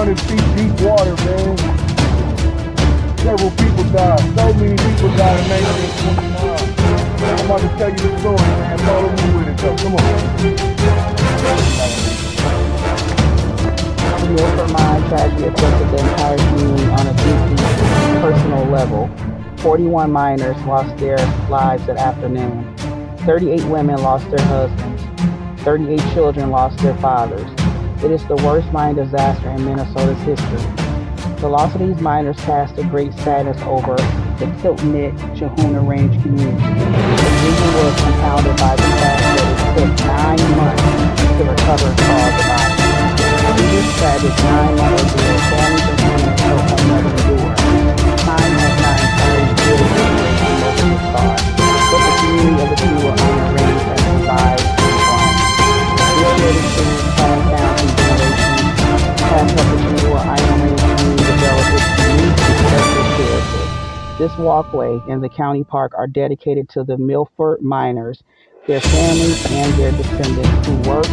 200 feet deep water, man. Several people died. So many people died in 1929. I'm about to tell you the story, man. Follow me with it, though. Come on. The Milford Mines tragedy affected the entire community on a deeply personal level. 41 miners lost their lives that afternoon. 38 women lost their husbands. 38 children lost their fathers. It is the worst mine disaster in Minnesota's history. The loss of these miners cast a great sadness over the Tiltnit-Chahuna Range community. The region was compounded by the fact that it took 9 months to recover all the bodies. Through this tragic 9-month ordeal, families and friends hope another endure. Time has not entirely healed the situation in most of the scars, but the community of the Chahuna Iron Range has survived and grown. This shared experience passed down through generations has helped the Chahuna Iron Range community develop its unique and special character. This walkway and the county park are dedicated to the Milford miners, their families, and their descendants who worked,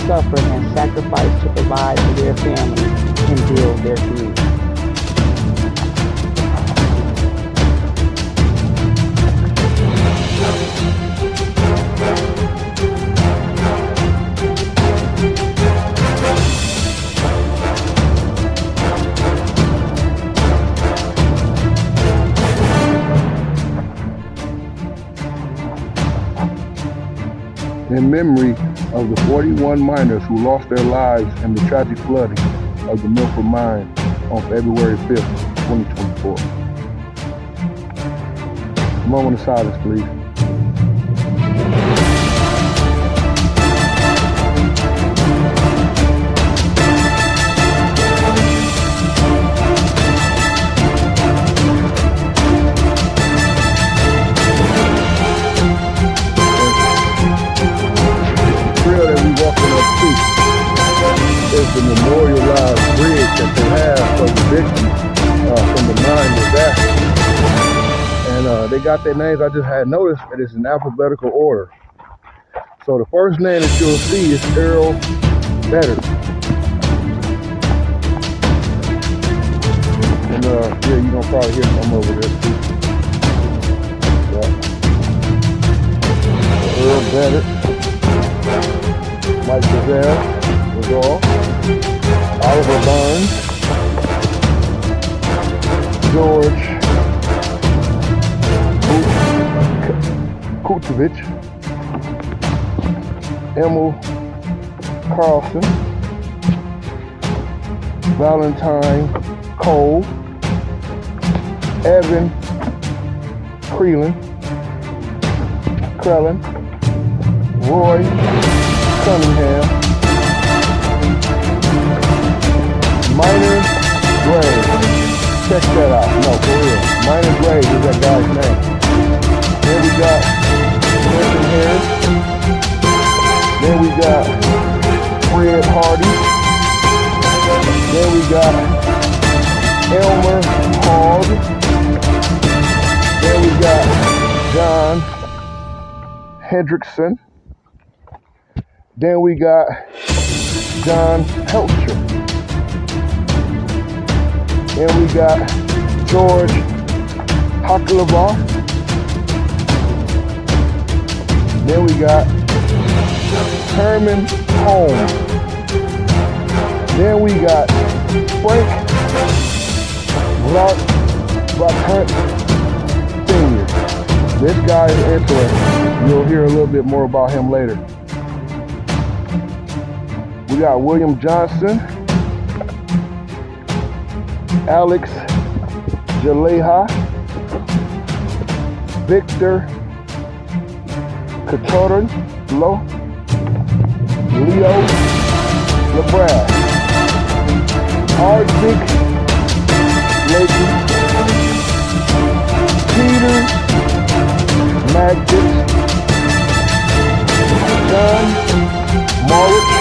suffered, and sacrificed to provide for their families and build their community. In memory of the 41 miners who lost their lives in the tragic flooding of the Milford Mine on February 5th, 2024. A moment of silence, please. Is the memorialized bridge that they have for the victims from the mine disaster. And they got their names. I just had noticed that it's in alphabetical order. So the first name that you'll see is Earl Better. And yeah, you're gonna probably hear some over there too. Yeah. Earl Better. Mike Gazelle was all. Oliver Burns, George Kutovich, Emil Carlson, Valentine Cole, Evan Crellin, Roy Cunningham, Minor Grave. Check that out. No, for real. Minor Grave is that guy's name. Then we got Quentin Harris. Then we got Fred Hardy. Then we got Elmer Hogg. Then we got John Hendrickson. Then we got John Pelcher. Then we got George Hakalava. Then we got Herman Holmes. Then we got Frank Blackhunt Sr. This guy is interesting. You'll hear a little bit more about him later. We got William Johnson, Alex Jaleha, Victor Cotorlo, Leo LeBras, Arctic Lakey, Peter Magdis, John Morrich.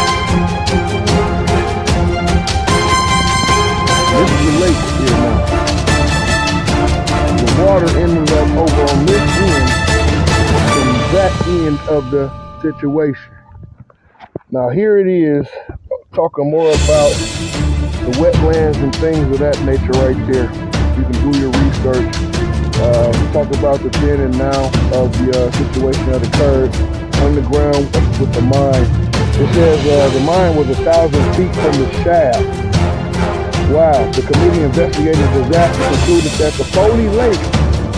This is the lake here now. The water ended up over on this end and that end of the situation. Now here it is, talking more about the the wetlands and things of that nature right there. You can do your research. Talk about the then and now of the situation that occurred underground with the mine. It says the mine was 1,000 feet from the shaft. Wow. The committee investigating the disaster concluded that the Foley Lake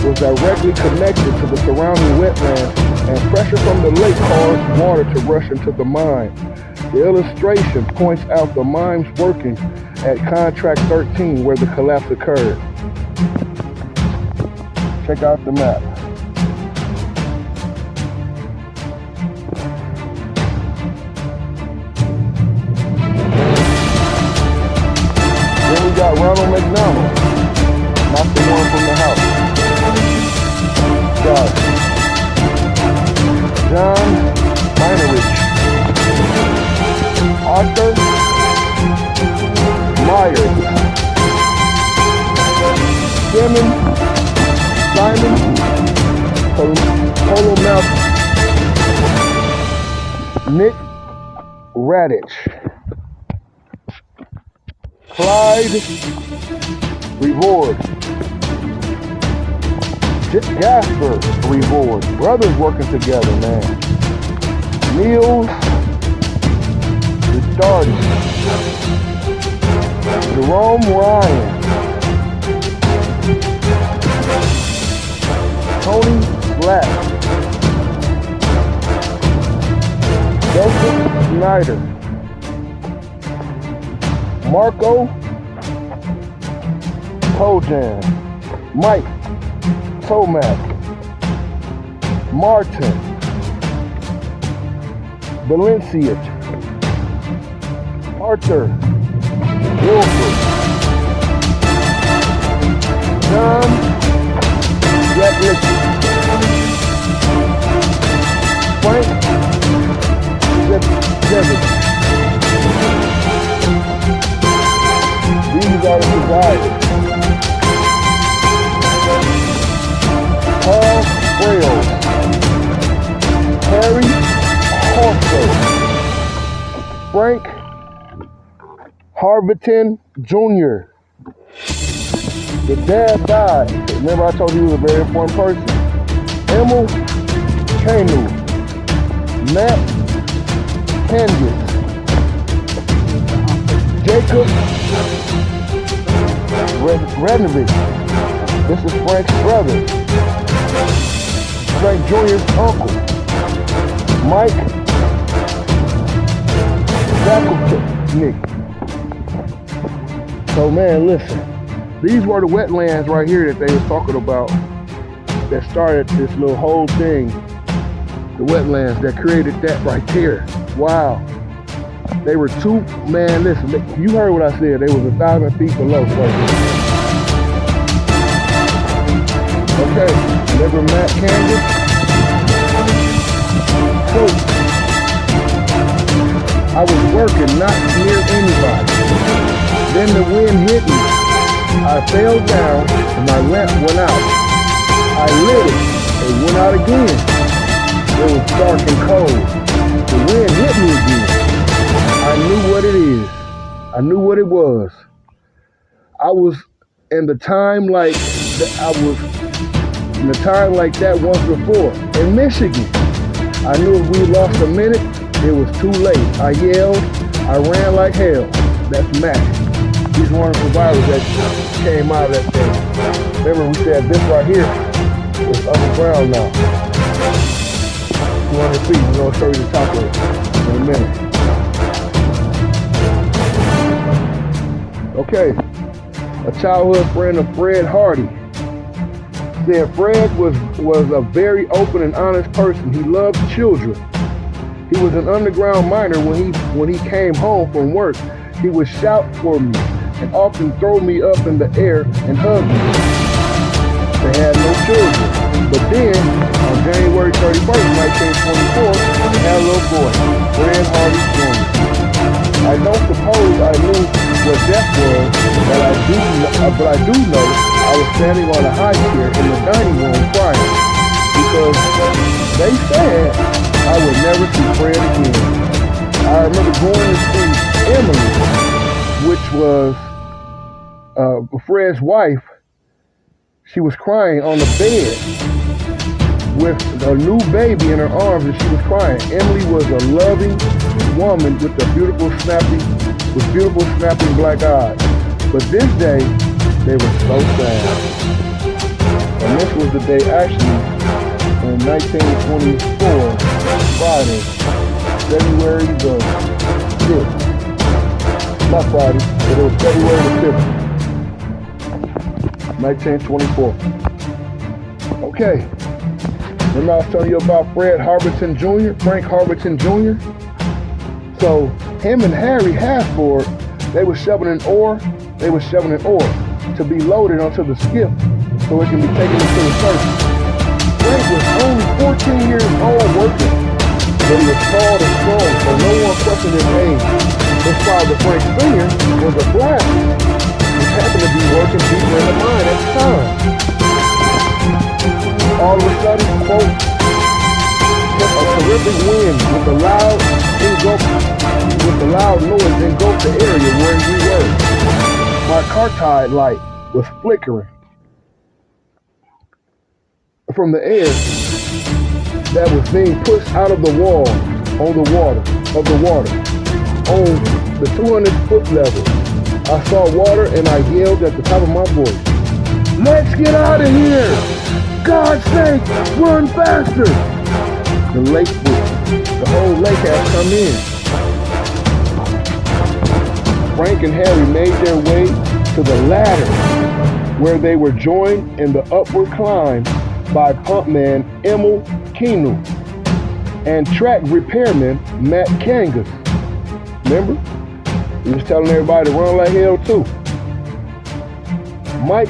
was directly connected to the surrounding wetlands, and pressure from the lake caused water to rush into the mine. The illustration points out the mine's working at Contract 13 where the collapse occurred. Check out the map. Then we got Ronald McDonald, not the one from the house. Got John Meinerich, Arthur Myers, Simon Polo Mouth, Nick Radich, Clyde Reward, Jasper Reward. Brothers working together, man. Niels Darty, Jerome Ryan, Tony Black, Joseph Snyder, Marco Kojan, Mike Tomac, Martin Valencia, Arthur Wilford, John Redlick, Frank Devin. These are the survivors. Paul Frail, Harry Horser, Frank Harvington Jr. The dad died. Remember I told you he was a very important person. Emil Kanu, Matt Candice, Jacob Rednovich. This is Frank's brother. Frank Jr.'s uncle. Mike Zakovic. So man, listen. These were the wetlands right here that they was talking about that started this little whole thing. The wetlands that created that right there. Wow. They were man, listen, you heard what I said. They was 1,000 feet below surface. Okay, remember Matt Candice? So, I was working not near anybody. Then the wind hit me. I fell down and my lamp went out. I lit it. It went out again. It was dark and cold. The wind hit me again. I knew what it is. I knew what it was. I was in the time like that once before in Michigan. I knew if we lost a minute, it was too late. I yelled. I ran like hell. That's Matt. He's one of the survivors that came out of that thing. Remember we said this right here is underground now. 200 feet. We're going to show you the top of it in a minute. Okay. A childhood friend of Fred Hardy said Fred was a very open and honest person. He loved children. He was an underground miner. When he came home from work, he would shout for me and often throw me up in the air and hug me. They had no children. But then, on January 31st, 1924, they had a little boy, Fred Hardy Jr. I don't suppose I knew what death was, but I do know I was standing on a high chair in the dining room crying because they said I would never see Fred again. I remember going to see Emily, which was Fred's wife. She was crying on the bed with a new baby in her arms, and she was crying. Emily was a loving woman with beautiful, snapping black eyes. But this day, they were so sad. And this was the day, actually, in 1924, Friday, February the 5th. Not Friday, but it was February the 5th, 1924. Okay. Remember I was telling you about Frank Harberton Jr.? So him and Harry Hasford, they were shoveling ore to be loaded onto the skip so it can be taken into the surface. Frank was only 14 years old working, but he was tall and strong, so no one questioned his age. His father, Frank Sr., was a black, which happened to be working deeper in the mine at the time. All of a sudden, quote, a terrific wind with a loud noise engulfed the area where we were. My car-tide light was flickering from the air that was being pushed out of the wall on the water. On the 200-foot level, I saw water and I yelled at the top of my voice, "Let's get out of here! God's sake, run faster!" The whole lake had come in. Frank and Harry made their way to the ladder, where they were joined in the upward climb by pumpman Emil Kinu and track repairman Matt Kangas. Remember? He was telling everybody to run like hell too. Mike,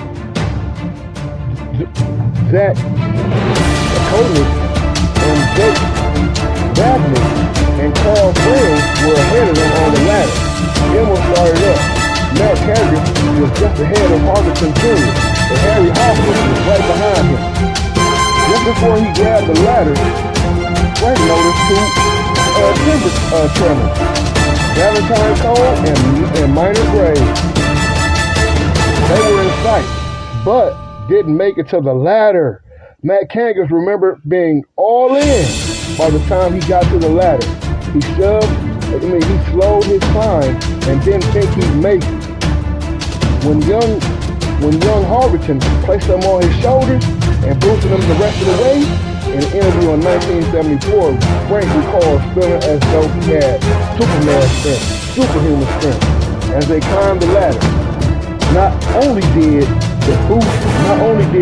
Zach, Koenig, and Jake Dabney and Carl Friends were ahead of them on the ladder. Emil started up. Matt Kangas was just ahead of Harberton Jr., and Harry Hoffman was right behind him. Just before he grabbed the ladder, Frank noticed two timber trimmers, Valentine Cole and Minor Graves. They were in sight, but didn't make it to the ladder. Matt Kangas remembered being all in by the time he got to the ladder. He slowed his climb and didn't think he'd make it. When young Harberton placed him on his shoulders and boosted him the rest of the way, in an interview in 1974, Frank recalls feeling as though he had superhuman strength, as they climbed the ladder. Not only did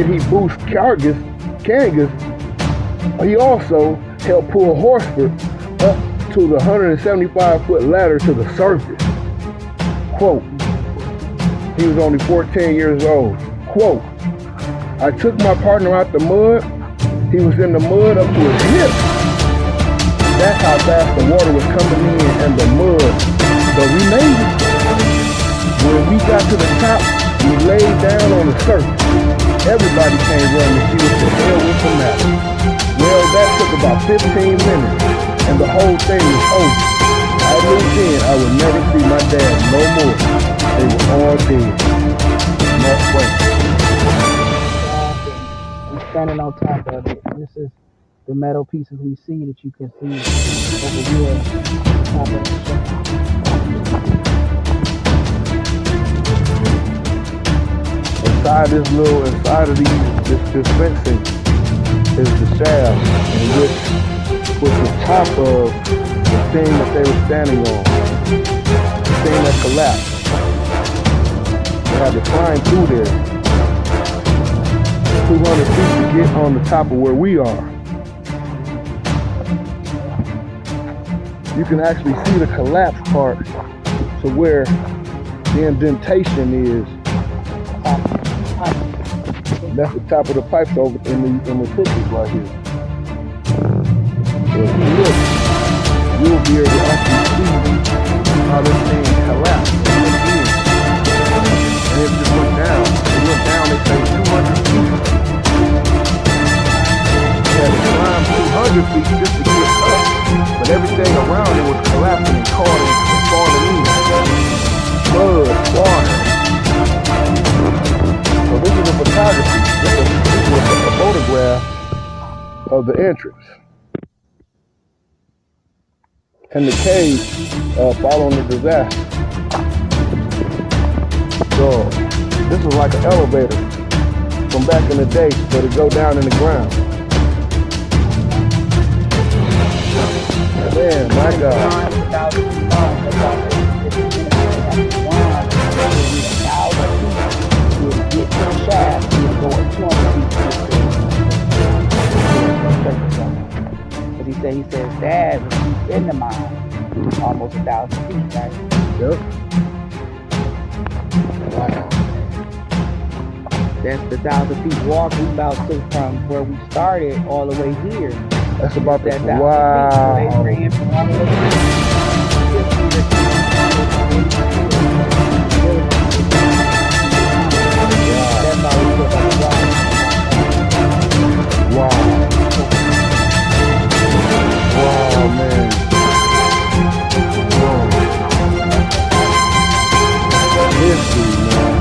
he boost Kangas, he also helped pull Horsford up to the 175-foot ladder to the surface. Quote, he was only 14 years old. Quote, I took my partner out the mud. He was in the mud up to his hips. That's how fast the water was coming in and the mud. But we made it. When we got to the top, we laid down on the surface. Everybody came running to see what the hell was the matter. Well, that took about 15 minutes, and the whole thing was over. I knew then I would never see my dad no more. They were all dead. Mark Twain. I'm standing on top of it. This is the metal pieces we see that you can see over here. Top of the inside of this fencing is the shaft, in which was the top of the thing that they were standing on, the thing that collapsed. They had to climb through there 200 feet to get on the top of where we are. You can actually see the collapse part to where the indentation is. That's the top of the pipes over in the pictures right here. So if you look, you'll be able to actually see how this thing collapsed. And it just went down. It went down, they say 200 feet. They had to climb 200 feet just to get up. But everything around it was collapsing and caught and falling in. Mud, of the entrance. And the cave following the disaster. So this is like an elevator from back in the day, but it go down in the ground. Man, my God. He said his dad was deep in the mine, almost 1,000 feet, right? Yep. Wow. That's the 1,000 feet walk we about to from where we started all the way here. That's about that the wow. Feet, so they ran from all the way That's how we put on the wow. Wow, man. Wow. History, man.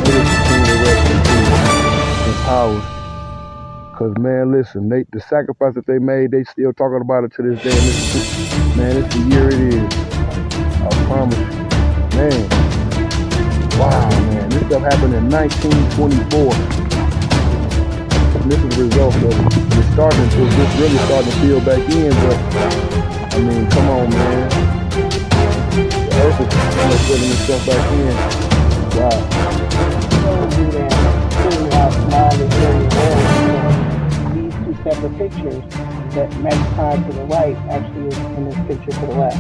It is the rest in peace and power. Cause man, listen, the sacrifice that they made, they still talking about it to this day. And it's the year it is. I promise you. Man. Wow, man. This stuff happened in 1924. And this is the result of it. It's just really starting to feel back in, but I mean, come on, man. The earth is filling itself back in. Wow. These two separate pictures that magnified to the right actually is in this picture to the left.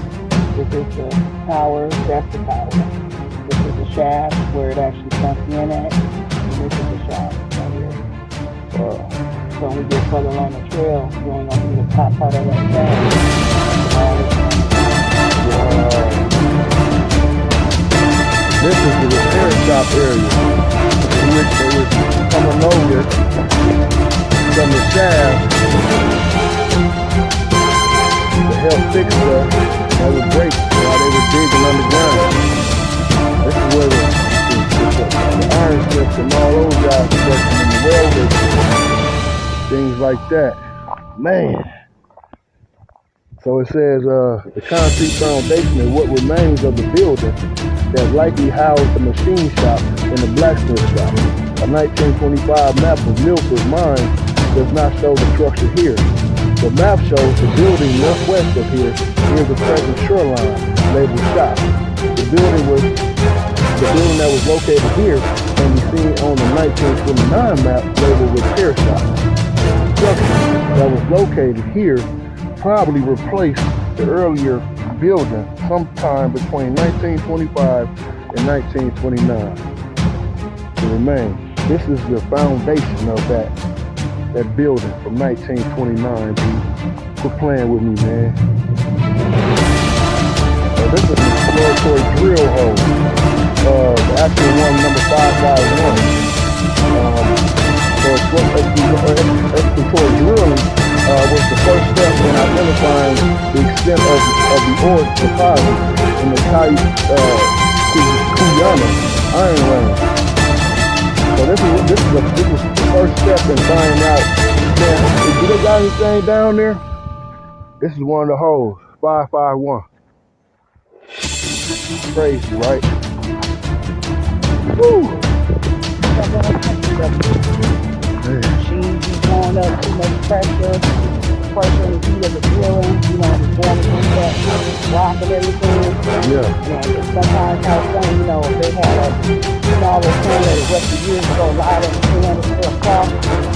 This is the tower, that's the tower. This is the shaft where it actually sunk in at, and this is the shaft right here. So when we get further along the trail, we're going to see the top part of that shaft. This is the repair shop area in which they was coming over from the shaft to help fix stuff that would break while they were digging underground. This is where the iron strips and all those guys were working in the welders, things like that. Man. So it says the concrete foundation is what remains of the building that likely housed the machine shop and the blacksmith shop. A 1925 map of Milford Mines does not show the structure here. The map shows the building northwest of here near the present shoreline labeled shop. The building that was located here can be seen on the 1929 map labeled repair shop. The structure that was located here probably replaced the earlier building sometime between 1925 and 1929 to remain. This is the foundation of that building from 1929. Quit playing with me, man. This is an exploratory drill hole. The actual one, number 551. So exploratory drilling was the first step in identifying the extent of the ore deposit in the Kuyana iron range. So this is the first step in finding out, man, do they got anything down there? This is one of the holes, 551. Crazy, right? Woo! Machines be going up, too much pressure in the heat of the drilling, it's going against that rock and everything. Yeah. And sometimes how funny, if they had a smaller can that was the years ago, a lot of can is still soft,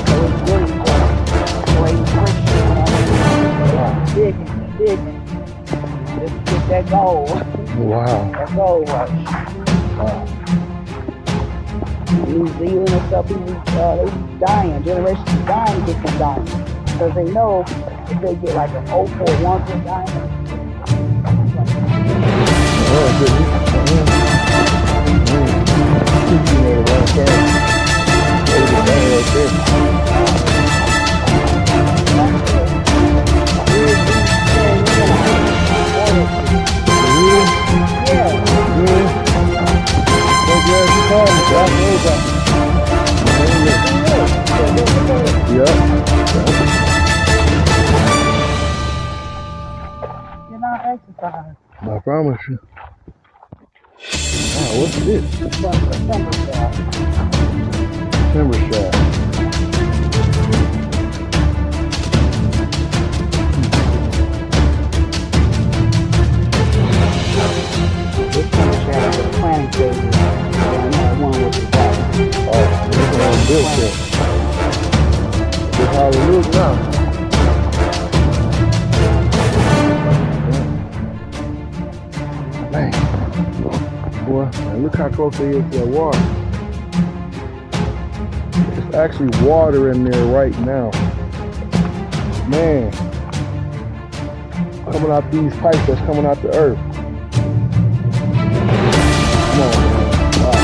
so it's really just great friction, digging, just to get that gold. Wow. That gold rush. Wow. New Zealand and stuff, people, they be dying, generations dying to get some diamonds. Because they know if they get like an 041 for diamond. I promise you. Wow, what's this? Timber shaft. This timber shaft is the planning stages. And that one with the back. Oh, this one built it. This how it looks now. Man. Boy, man, look how close they is to the water. It's actually water in there right now. Man. Coming out these pipes that's coming out the earth. Come on, man. Wow.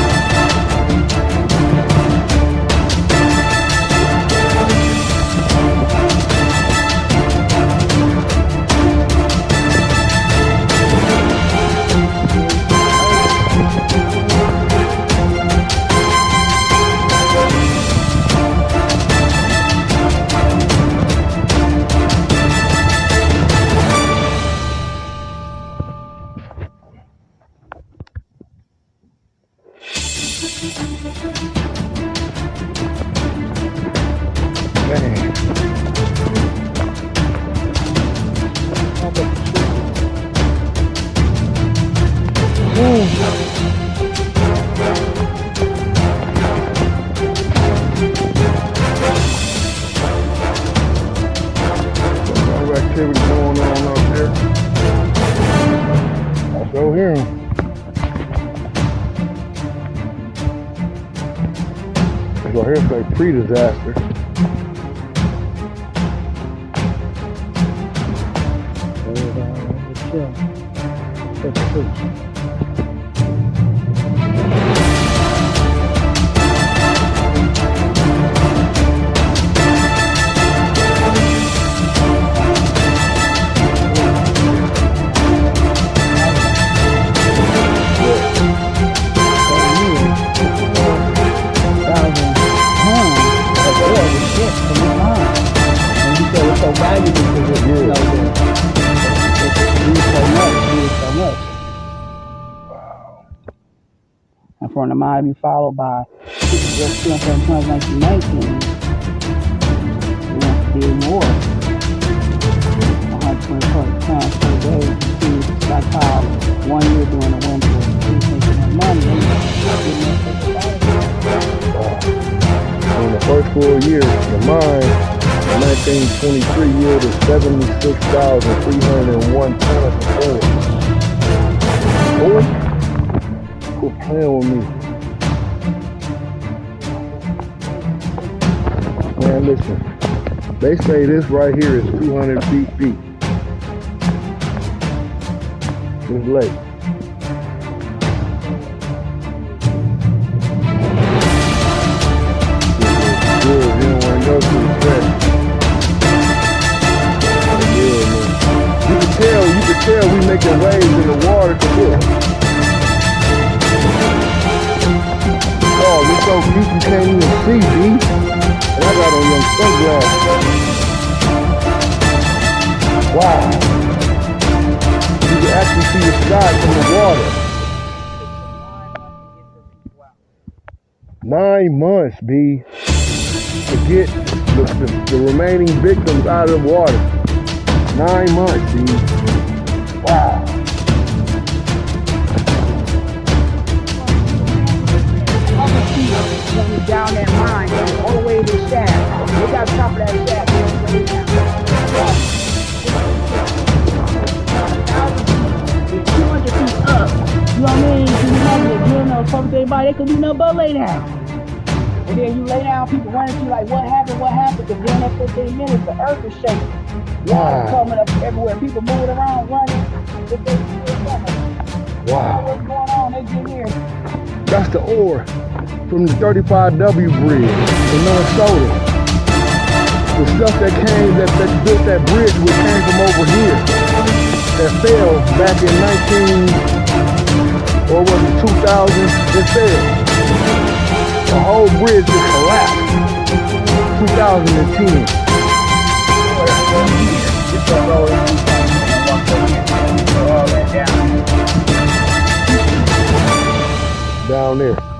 Activity going on up there. I still hear him. So here's like pre-disaster. And for the mine to be followed by 200 tons 1919, we want to do more. 120 tons per day, continue to stockpile 1 year during the winter. We're taking that money. In the first full year, the mine in 1923 yielded 76,301 tons of ore. Boy, quit playing with me. Man, listen. They say this right here is 200 feet deep. This lake. Good, you don't want to go to the track. Yeah, man. You can tell we making waves in the water to look. Oh, it's so deep you can't even see, B. And I got on young sunglasses. Wow. You can actually see the sky from the water. 9 months, B, to get the remaining victims out of the water. 9 months, B. Wow. Down that mine, all the way to the shaft. They got top of that shaft. 200 feet up. You know what I mean? You imagine if you know talking to anybody, they could do nothing but lay down. And then you lay down, people running to you like, what happened? What happened? Because then after 15 minutes, the earth is shaking. Water coming up everywhere. People moving around, running. Wow. What's going on? They get here. That's the ore from the 35W bridge in Minnesota. The stuff that built that bridge which came from over here, that fell back in 2000, it fell. The whole bridge just collapsed. 2010. down there.